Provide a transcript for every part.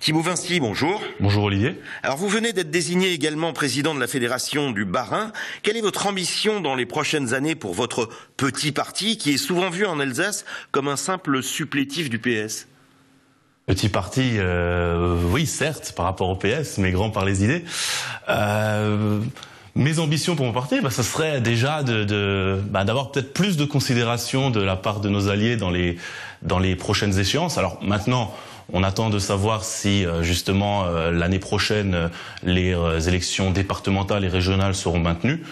Thibaut Vinci, bonjour. Bonjour Olivier. Alors vous venez d'être désigné également président de la Fédération du Bas-Rhin. Quelle est votre ambition dans les prochaines années pour votre petit parti qui est souvent vu en Alsace comme un simple supplétif du PS? Petit parti, oui certes, par rapport au PS, mais grand par les idées. Mes ambitions pour mon parti, ce serait déjà d'avoir peut-être plus de considération de la part de nos alliés dans les prochaines échéances. Alors maintenant, on attend de savoir si justement l'année prochaine les élections départementales et régionales seront maintenues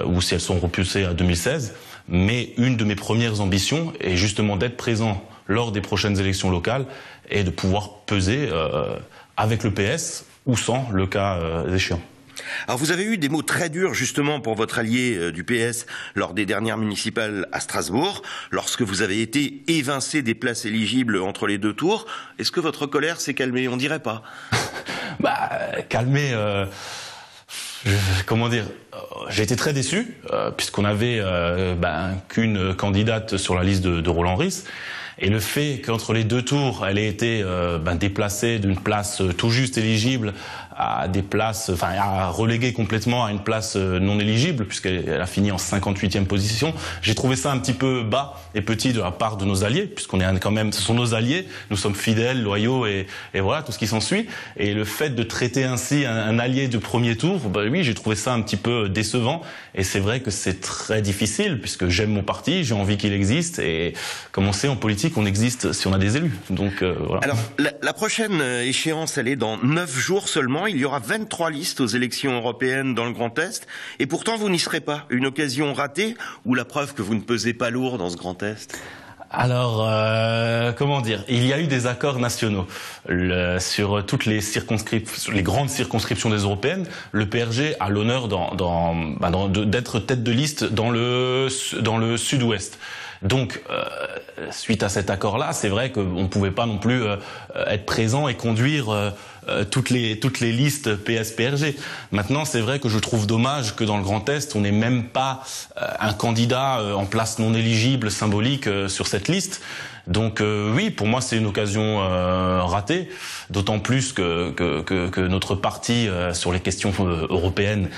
ou si elles seront repoussées à 2016. Mais une de mes premières ambitions est justement d'être présent lors des prochaines élections locales et de pouvoir peser avec le PS ou sans le cas échéant. Alors vous avez eu des mots très durs justement pour votre allié du PS lors des dernières municipales à Strasbourg, lorsque vous avez été évincé des places éligibles entre les deux tours. Est-ce que votre colère s'est calmée? On dirait pas. Calmée, comment dire, j'ai été très déçu puisqu'on avait qu'une candidate sur la liste de Roland Ries. Et le fait qu'entre les deux tours, elle ait été déplacée d'une place tout juste éligible à des places, à reléguer complètement à une place non éligible, puisqu'elle a fini en 58e position. J'ai trouvé ça un petit peu bas et petit de la part de nos alliés, puisqu'on est quand même, ce sont nos alliés, nous sommes fidèles, loyaux et voilà tout ce qui s'ensuit. Et le fait de traiter ainsi un allié de premier tour, oui, j'ai trouvé ça un petit peu décevant. Et c'est vrai que c'est très difficile, puisque j'aime mon parti, j'ai envie qu'il existe. Et comme on sait en politique, on existe si on a des élus. Donc voilà. Alors la prochaine échéance, elle est dans 9 jours seulement. Il y aura 23 listes aux élections européennes dans le Grand Est. Et pourtant, vous n'y serez pas. Une occasion ratée ou la preuve que vous ne pesez pas lourd dans ce Grand Est? Alors, comment dire, il y a eu des accords nationaux sur toutes les circonscriptions, les grandes circonscriptions des européennes. Le PRG a l'honneur d'être tête de liste dans le sud-ouest. Donc, suite à cet accord-là, c'est vrai qu'on ne pouvait pas non plus être présent et conduire toutes les listes PS-PRG. Maintenant, c'est vrai que je trouve dommage que dans le Grand Est, on n'ait même pas un candidat en place non éligible symbolique sur cette liste. Donc oui, pour moi, c'est une occasion ratée, d'autant plus que notre parti sur les questions européennes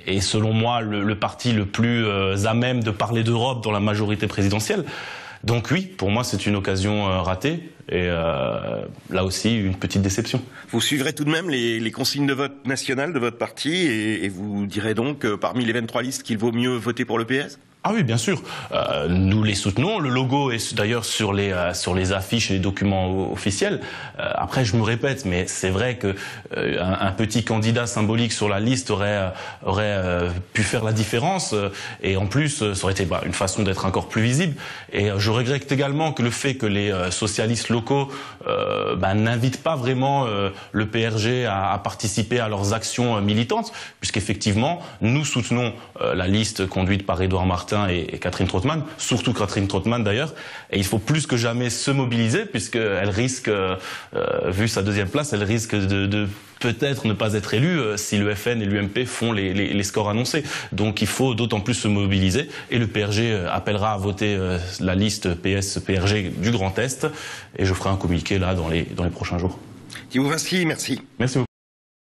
est selon moi le parti le plus à même de parler d'Europe dans la majorité présidentielle. Donc oui, pour moi c'est une occasion ratée et là aussi une petite déception. Vous suivrez tout de même les consignes de vote nationales de votre parti et vous direz donc parmi les 23 listes qu'il vaut mieux voter pour le PS? Ah oui, bien sûr. Nous les soutenons. Le logo est d'ailleurs sur les affiches et les documents officiels. Après, je me répète, mais c'est vrai que un petit candidat symbolique sur la liste aurait pu faire la différence. Et en plus, ça aurait été une façon d'être encore plus visible. Et je regrette également que le fait que les socialistes locaux n'invitent pas vraiment le PRG à participer à leurs actions militantes, puisqu'effectivement, nous soutenons la liste conduite par Édouard Martin et Catherine Trautmann, surtout Catherine Trautmann d'ailleurs, et il faut plus que jamais se mobiliser puisqu'elle risque, vu sa deuxième place, elle risque de peut-être ne pas être élue si le FN et l'UMP font les scores annoncés. Donc il faut d'autant plus se mobiliser et le PRG appellera à voter la liste PS-PRG du Grand Est et je ferai un communiqué là dans les prochains jours. Thibaut Vinci, merci. Merci beaucoup.